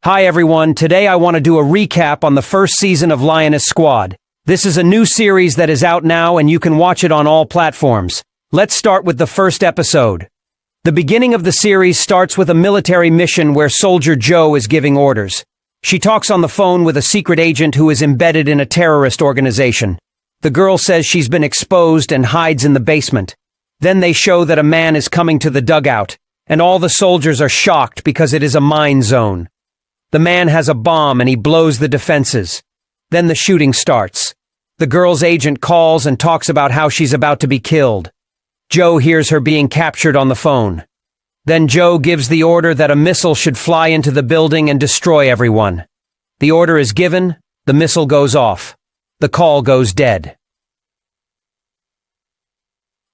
Hi everyone, today I want to do a recap on the first season of Lioness Squad. This is a new series that is out now and you can watch it on all platforms. Let's start with the first episode. The beginning of the series starts with a military mission where Soldier Joe is giving orders. She talks on the phone with a secret agent who is embedded in a terrorist organization. The girl says she's been exposed and hides in the basement. Then they show that a man is coming to the dugout, and all the soldiers are shocked because it is a mine zone. The man has a bomb and he blows the defenses. Then the shooting starts. The girl's agent calls and talks about how she's about to be killed. Joe hears her being captured on the phone. Then Joe gives the order that a missile should fly into the building and destroy everyone. The order is given, the missile goes off. The call goes dead.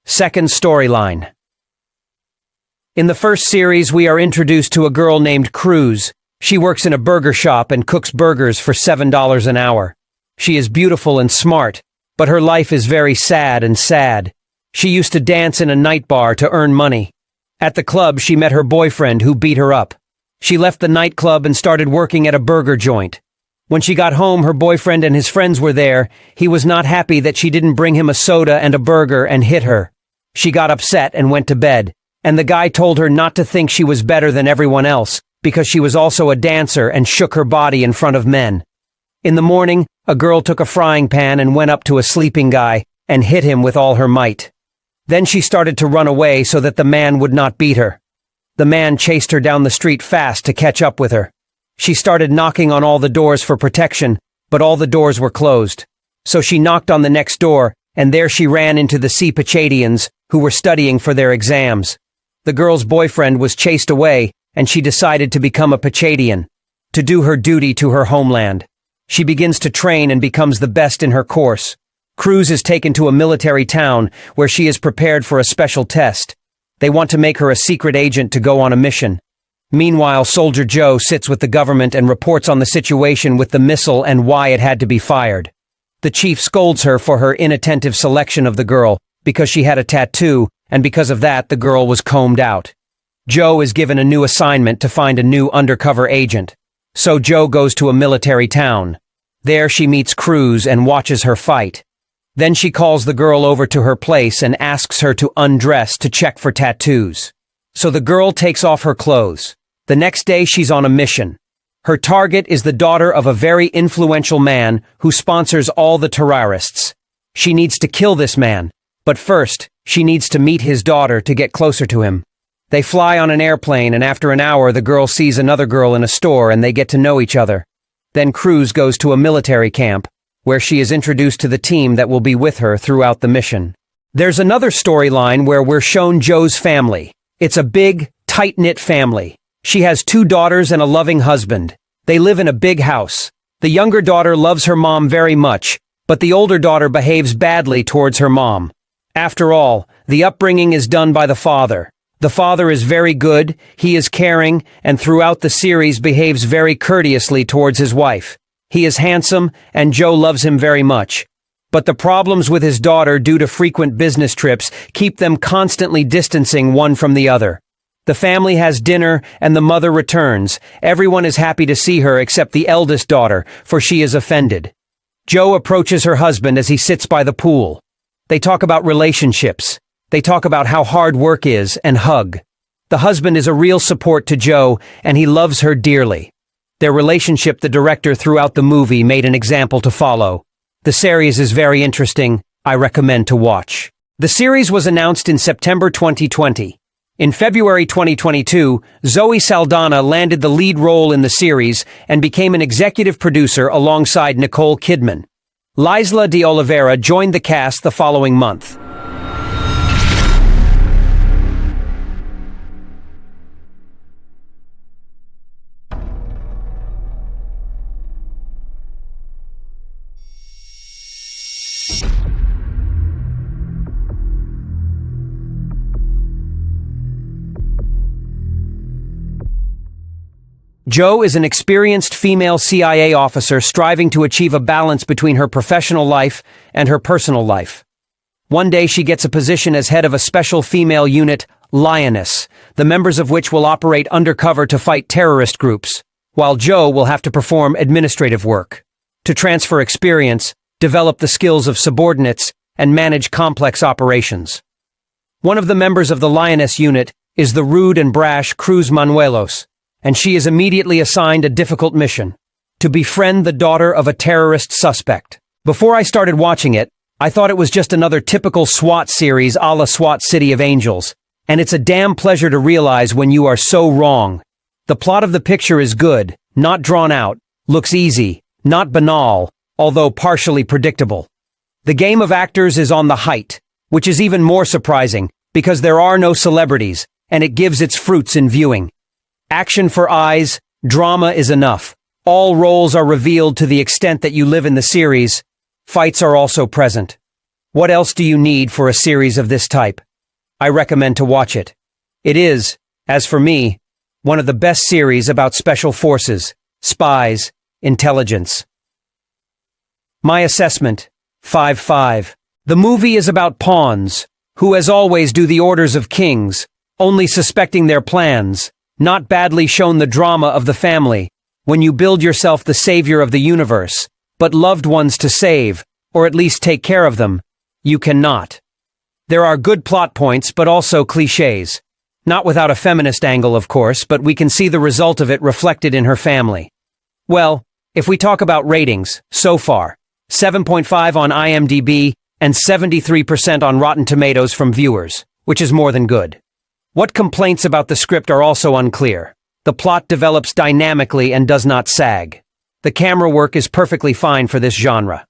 Second storyline. In the first series, we are introduced to a girl named Cruz. She works in a burger shop and cooks burgers for $7 an hour. She is beautiful and smart, but her life is very sad. She used to dance in a night bar to earn money. At the club, she met her boyfriend who beat her up. She left the nightclub and started working at a burger joint. When she got home, her boyfriend and his friends were there. He was not happy that she didn't bring him a soda and a burger and hit her. She got upset and went to bed, and the guy told her not to think she was better than everyone else, because she was also a dancer and shook her body in front of men. In the morning, a girl took a frying pan and went up to a sleeping guy and hit him with all her might. Then she started to run away so that the man would not beat her. The man chased her down the street fast to catch up with her. She started knocking on all the doors for protection, but all the doors were closed. So she knocked on the next door, and there she ran into the Pachadians, who were studying for their exams. The girl's boyfriend was chased away, and she decided to become a Pachadian, to do her duty to her homeland. She begins to train and becomes the best in her course. Cruz is taken to a military town where she is prepared for a special test. They want to make her a secret agent to go on a mission. Meanwhile, Soldier Joe sits with the government and reports on the situation with the missile and why it had to be fired. The chief scolds her for her inattentive selection of the girl because she had a tattoo, and because of that the girl was combed out. Joe is given a new assignment to find a new undercover agent. So Joe goes to a military town. There she meets Cruz and watches her fight. Then she calls the girl over to her place and asks her to undress to check for tattoos. So the girl takes off her clothes. The next day she's on a mission. Her target is the daughter of a very influential man who sponsors all the terrorists. She needs to kill this man, but first, she needs to meet his daughter to get closer to him. They fly on an airplane, and after an hour the girl sees another girl in a store and they get to know each other. Then Cruz goes to a military camp, where she is introduced to the team that will be with her throughout the mission. There's another storyline where we're shown Joe's family. It's a big, tight-knit family. She has 2 daughters and a loving husband. They live in a big house. The younger daughter loves her mom very much, but the older daughter behaves badly towards her mom. After all, the upbringing is done by the father. The father is very good, he is caring, and throughout the series behaves very courteously towards his wife. He is handsome, and Joe loves him very much. But the problems with his daughter due to frequent business trips keep them constantly distancing one from the other. The family has dinner, and the mother returns. Everyone is happy to see her except the eldest daughter, for she is offended. Joe approaches her husband as he sits by the pool. They talk about relationships. They talk about how hard work is and hug. The husband is a real support to Joe, and he loves her dearly. Their relationship, the director throughout the movie made an example to follow. The series is very interesting. I recommend to watch. The series was announced in September 2020. In February 2022, Zoe Saldana landed the lead role in the series and became an executive producer alongside Nicole Kidman. Laysla de Oliveira joined the cast the following month. Joe is an experienced female CIA officer striving to achieve a balance between her professional life and her personal life. One day she gets a position as head of a special female unit, Lioness, the members of which will operate undercover to fight terrorist groups. while Joe will have to perform administrative work to transfer experience, develop the skills of subordinates, and manage complex operations. One of the members of the Lioness unit is the rude and brash Cruz Manuelos, and she is immediately assigned a difficult mission: to befriend the daughter of a terrorist suspect. Before I started watching it, I thought it was just another typical SWAT series a la SWAT City of Angels, and it's a damn pleasure to realize when you are so wrong. The plot of the picture is good, not drawn out, looks easy, not banal, although partially predictable. The game of actors is on the height, which is even more surprising, because there are no celebrities, and it gives its fruits in viewing. Action for eyes, drama is enough. All roles are revealed to the extent that you live in the series. Fights are also present. What else do you need for a series of this type? I recommend to watch it. It is, as for me, one of the best series about special forces, spies, intelligence. My assessment, 5/5. The movie is about pawns, who as always do the orders of kings, only suspecting their plans, not badly shown the drama of the family, when you build yourself the savior of the universe, but loved ones to save, or at least take care of them, you cannot. There are good plot points, but also cliches. Not without a feminist angle, of course, but we can see the result of it reflected in her family. Well, if we talk about ratings, so far, 7.5 on IMDb and 73% on Rotten Tomatoes from viewers, which is more than good. What complaints about the script are also unclear. The plot develops dynamically and does not sag. The camera work is perfectly fine for this genre.